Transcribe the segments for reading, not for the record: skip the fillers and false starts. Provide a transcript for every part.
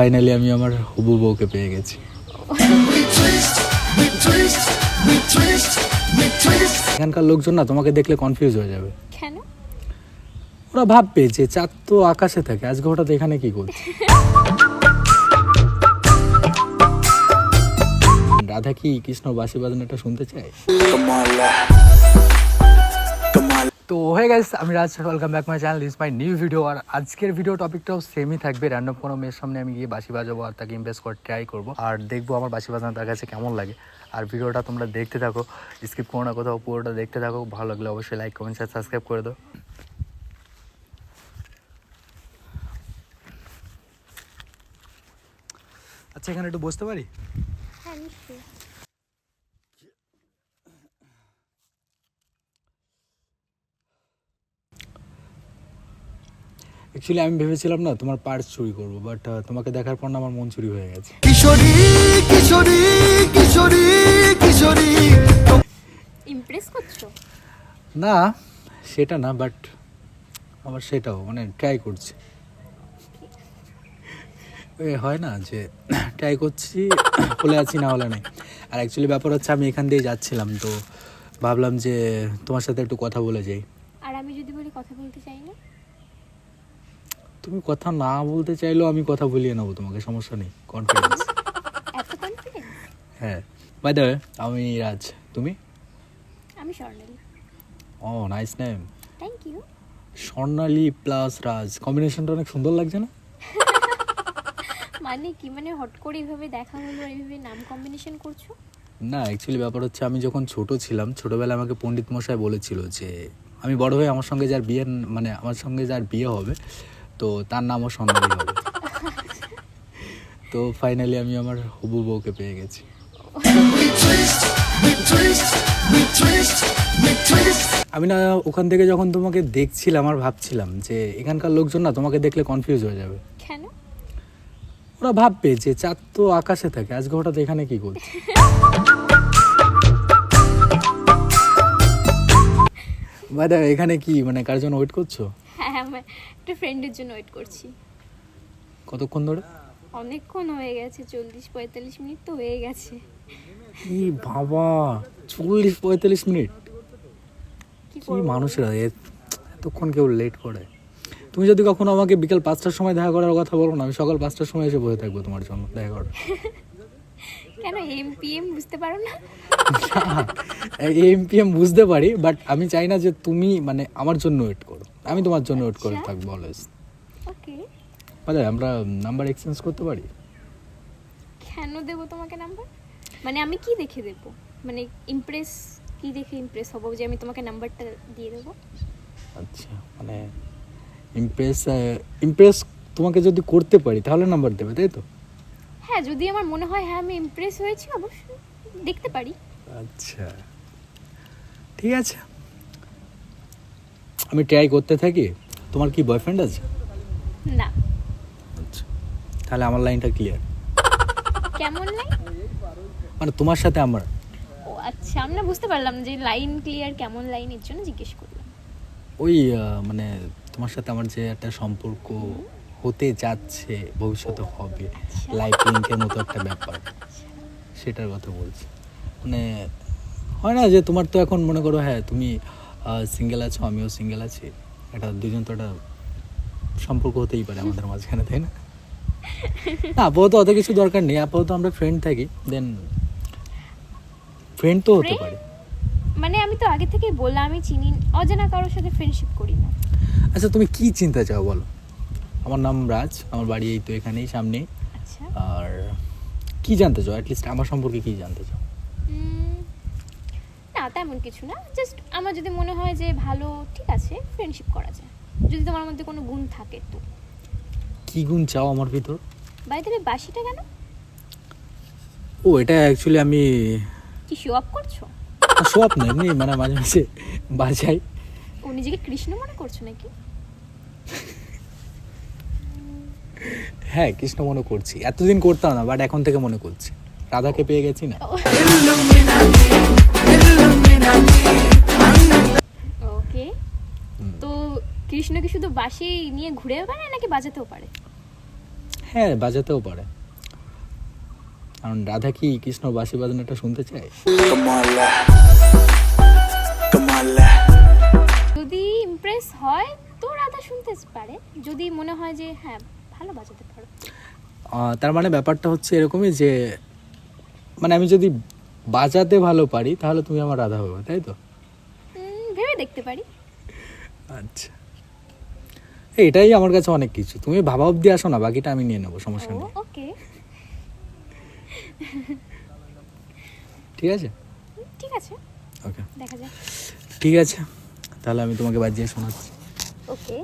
Finally আমি আমার হবু বউকে পেয়ে গেছি। এখানকার লোকজন না তোমাকে দেখলে কনফিউজ হয়ে যাবে। কেন? ওরা ভাববে যে চাঁদ তো আকাশে থাকে, আজকে হঠাৎ এখানে কি করছে। রাধা কি কৃষ্ণ বাঁশি বাজানোটা শুনতে চায়? তো হয়ে গেছে, আমি Raj, welcome back my channel, is my new video. আর আজকের ভিডিও টপিকটাও সেমই থাকবে। র্যান্ডম কোনো মেয়ের সামনে আমি গিয়ে বাঁশি বাজাবো আর তাকে ইমপ্রেস করে ট্রাই করবো আর দেখবো আমার বাঁশি বাজানো তার কাছে কেমন লাগে। আর ভিডিওটা তোমরা দেখতে থাকো, স্কিপ করো না কোথাও, পুরোটা দেখতে থাকো। ভালো লাগলে অবশ্যই লাইক, কমেন্ট, শেয়ার, সাবস্ক্রাইব করে দাও। আচ্ছা, এখানে একটু বসতে পারি? হ্যাঁ, নিশ্চয়ই। অ্যাকচুয়ালি আমি ভেবেছিলাম না তোমার পার্স চুরি করবো, বাট তোমাকে দেখার পর না আমার মন চুরি হয়ে গেছে। কিশোরী কিশোরী কিশোরী কিশোরী ইমপ্রেস করছো? না, সেটা না, বাট আবার সেটাও মানে ট্রাই করছি। হয় না যে ট্রাই করছি, হলে আছি না হলে নেই। আর অ্যাকচুয়ালি ব্যাপার হচ্ছে আমি এখান দিয়ে যাচ্ছিলাম, তো ভাবলাম যে তোমার সাথে একটু কথা বলে যাই। আর আমি যদি বলি কথা বলতে চাই না? তুমি কথা না বলতে চাইলেও আমি কথা বলিয়ে নেবো তোমাকে, সমস্যা নেই, কনফিডেন্স। এত কনফিডেন্স? হ্যাঁ, বাই দ্য ওয়ে, আমি রাজ, তুমি? আমি স্বর্ণালী। ও, nice name. Thank you. Swarnali plus Raj, কম্বিনেশনটা অনেক সুন্দর লাগছে না? মানে কি, মানে হট করে এইভাবে দেখা হলো আর এইভাবে নাম কম্বিনেশন করছো? না, অ্যাকচুয়ালি ব্যাপার হচ্ছে আমি যখন ছোট ছিলাম, ছোটোবেলায় আমাকে পণ্ডিত মশাই বলেছিল যে আমি বড় হয়ে আমার সঙ্গে যার বিয়ে, মানে আমার সঙ্গে যার বিয়ে হবে তো তার নামও স্বর্ণালী হবে। তো ফাইনালি আমি আমার হবু বউকে পেয়ে গেছি। আমি না ওখান থেকে যখন তোমাকে দেখছিলাম আর ভাবছিলাম যে এখানকার লোকজন না তোমাকে দেখলে কনফিউজ হয়ে যাবে। কেন? ওরা ভাববে যে চাঁদ তো আকাশে থাকে, আজকে হঠাৎ এখানে কি করছে। বাদা, এখানে কি মানে কার জন্য ওয়েট করছো? হ্যাঁ, আমার একটা ফ্রেন্ডের জন্য ওয়েট করছি। কতক্ষণ ধরে? অনেকক্ষণ হয়ে গেছে, 40-45 মিনিট তো হয়ে গেছে। কি বাবা, 40-45 মিনিট? কি কি করবো? মানুষেরা এতক্ষণ কেউ লেট করে? তুমি যদি কখনো আমাকে বিকাল 5টার সময় দেখা করার কথা বলো না, আমি সকাল 5টার সময় এসে বসে থাকবো তোমার জন্য দেখা করার। কেন এমপিএম বুঝতে পারো না? এমপিএম বুঝতে পারি, বাট আমি চাই না যে তুমি মানে আমার জন্য ওয়েট করো, আমি তোমার জন্য ওয়েট করে থাকবো অলওয়েজ। ওকে, মানে আমরা নাম্বার এক্সচেঞ্জ করতে পারি? কেন দেবো তোমাকে নাম্বার? মানে আমি কি দেখে দেবো? মানে ইমপ্রেস, কি দেখে ইমপ্রেস হবো যে আমি তোমাকে নাম্বারটা দিয়ে দেবো? আচ্ছা, মানে ইমপ্রেস তোমাকে যদি করতে পারি তাহলে নাম্বার দেবে, তাই তো? হ্যাঁ, যদি আমার মনে হয় হ্যাঁ আমি ইমপ্রেস হয়েছি, অবশ্যই দেখতে পারি। আচ্ছা, ঠিক আছে, আমি ট্রাই করতে থাকি। তোমার কি বয়ফ্রেন্ড আছে? না। আচ্ছা, তাহলে আমার লাইনটা ক্লিয়ার। কেমন লাইন? মানে তোমার সাথে আমার। ও আচ্ছা, আমরা বুঝতে পারলাম যে লাইন ক্লিয়ার, কেমন লাইন, এর জন্য জিজ্ঞেস করলাম। ওই মানে তোমার সাথে আমার যে একটা সম্পর্ক হতে যাচ্ছে, ভবিষ্যতে হবে, লাইফ লিঙ্কের মতো একটা ব্যাপার, সেটার কথা বলছি। মানে হয় না যে তোমার তো এখন মনে করো, হ্যাঁ তুমি সিঙ্গেল আছো, আমিও সিঙ্গেল আছি, একটা দুজন তো একটা সম্পর্ক হতেই পারে আমাদের মাঝখানে, তাই না? না, আপাতত অত কিছু দরকার নেই, আপাতত আমরা ফ্রেন্ড থাকি, দেন ফ্রেন্ড তো হতে পারে। মানে আমি তো আগে থেকেই বললাম আমি চিনি অজানা কারোর সাথে ফ্রেন্ডশিপ করি না। আচ্ছা, তুমি কি চিন্তা চাও বলো? আমার নাম রাজ, আমার বাড়ি এই তো এখানেই সামনেই। আচ্ছা, আর কি জানতে চাও, অ্যাটলিস্ট আমার সম্পর্কে কি জানতে চাও? না তেমন কিছু না, জাস্ট আমার যদি মনে হয় যে ভালো, ঠিক আছে ফ্রেন্ডশিপ করা যায়, যদি তোমার মধ্যে কোনো গুণ থাকে তো। কি গুণ চাও আমার ভিতর? বাই দ্য ওয়ে, বাঁশিটা কেন? ও, এটা অ্যাকচুয়ালি আমি কি শো আপ করছো? শো আপ না, এমনি মানে মাঝে মাঝে বাজাই। ও, নিজেকে কৃষ্ণ মনে করছো নাকি? হ্যাঁ, কৃষ্ণ মনে করছি, এতদিন করতাম না, বাট এখন থেকে মনে করছি, রাধাকে পেয়ে গেছি না। ওকে, তো কৃষ্ণ কি শুধু বাঁশি নিয়ে ঘুরে বেড়ায় নাকি বাজাতেও পারে? হ্যাঁ বাজাতেও পারে, কারণ রাধা কি কৃষ্ণ বাঁশি বাজানোটা শুনতে চায়? যদি ইমপ্রেস হয় তো রাধা শুনতে পারে, যদি মনে হয় যে হ্যাঁ ভালো বাজাতে পারো। তার মানে ব্যাপারটা হচ্ছে এরকমই যে মানে আমি যদি বাজাতে ভালো পারি তাহলে তুমি আমার রাধা হবে, তাই তো? ভেবে দেখতে পারি। আচ্ছা, এটাই আমার কাছে অনেক কিছু। তুমি ভাবা অব্দি আসো না, বাকিটা আমি নিয়ে নেবো, সমস্যা নেই। ওকে, ঠিক আছে ঠিক আছে, ওকে দেখা যাক। ঠিক আছে, তাহলে আমি তোমাকে বাজিয়ে শোনাচ্ছি। ওকে,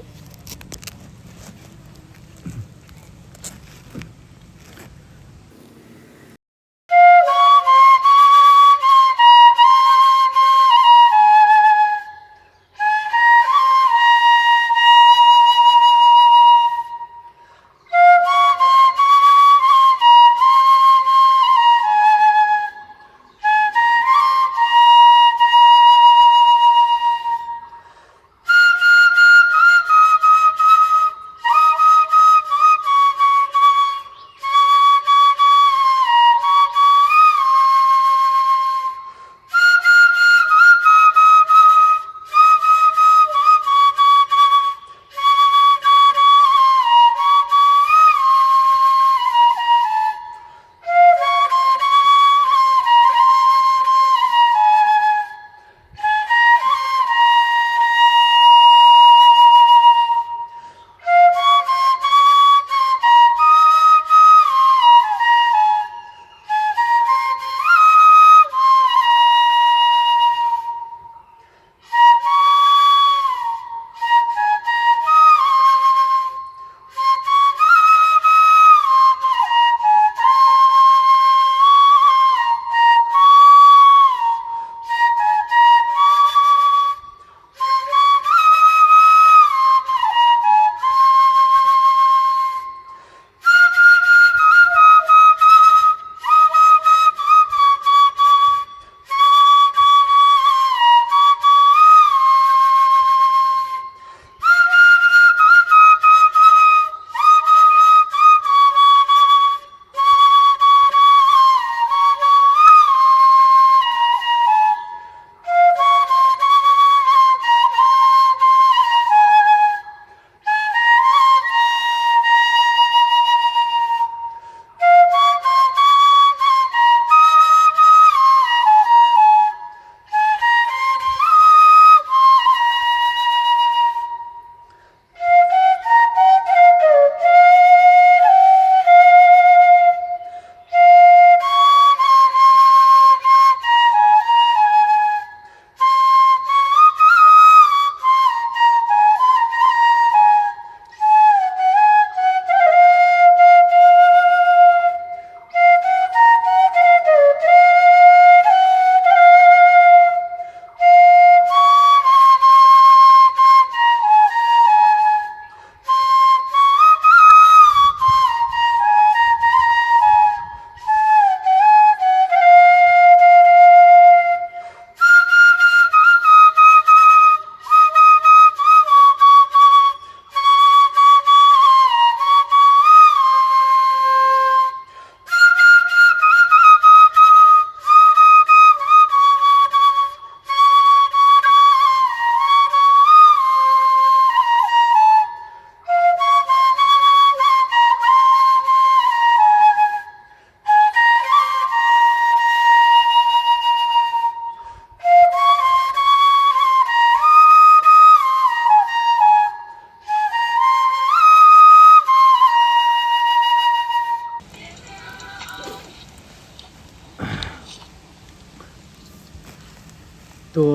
তো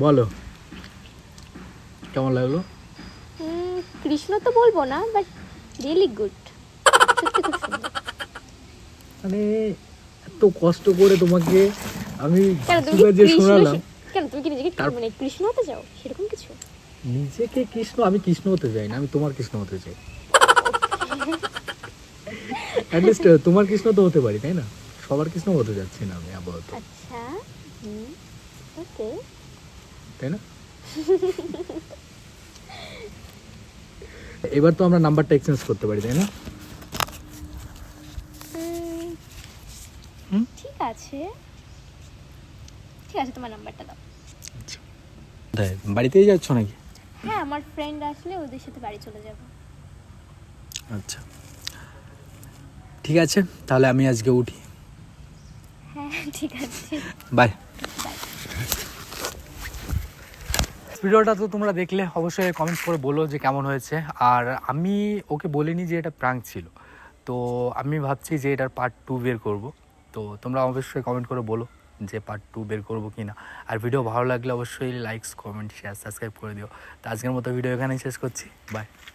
বলো কেমন লাগলো? কৃষ্ণ তো বলবো না, বাট রিয়েলি গুড, সত্যি খুব সুন্দর। মানে এত কষ্ট করে তোমাকে আমি কেন তুমি যে শোনালাম, কেন তুমি কি নিজেকে মানে কৃষ্ণ হতে চাও সেরকম কিছু? নিজেকে কৃষ্ণ, আমি কৃষ্ণ হতে চাই না, আমি তোমার কৃষ্ণ হতে চাই। অ্যাটলিস্ট তোমার কৃষ্ণ তো হতে পারি, তাই না? সবার কৃষ্ণ হতে যাচ্ছি না আমি আপাতত, আচ্ছা, ওকে, তাই না? এবার তো আমরা নাম্বারটা এক্সচেঞ্জ করতে পারি, তাই না? হুম? ঠিক আছে তোমার নাম্বারটা দাও। আচ্ছা, কোথায় বাড়িতেই যাচ্ছ নাকি? হ্যাঁ, আমার ফ্রেন্ড আসলে ওদের সাথে বাড়ি চলে যাব। আচ্ছা ঠিক আছে, তাহলে আমি আজকে উঠি। হ্যাঁ ঠিক আছে, বাই। বাই। ভিডিওটা তো তোমরা দেখলে, অবশ্যই কমেন্টস করে বলো যে কেমন হয়েছে। আর আমি ওকে বলিনি যে এটা প্রাঙ্ক ছিল, তো আমি ভাবছি যে এটার পার্ট 2 বের করব। তো তোমরা অবশ্যই কমেন্ট করে বলো যে পার্ট 2 বের করবো কি না। আর ভিডিও ভালো লাগলে অবশ্যই লাইকস, কমেন্ট, শেয়ার, সাবস্ক্রাইব করে দিও। তো আজকের মতো ভিডিও এখানেই শেষ করছি, বাই।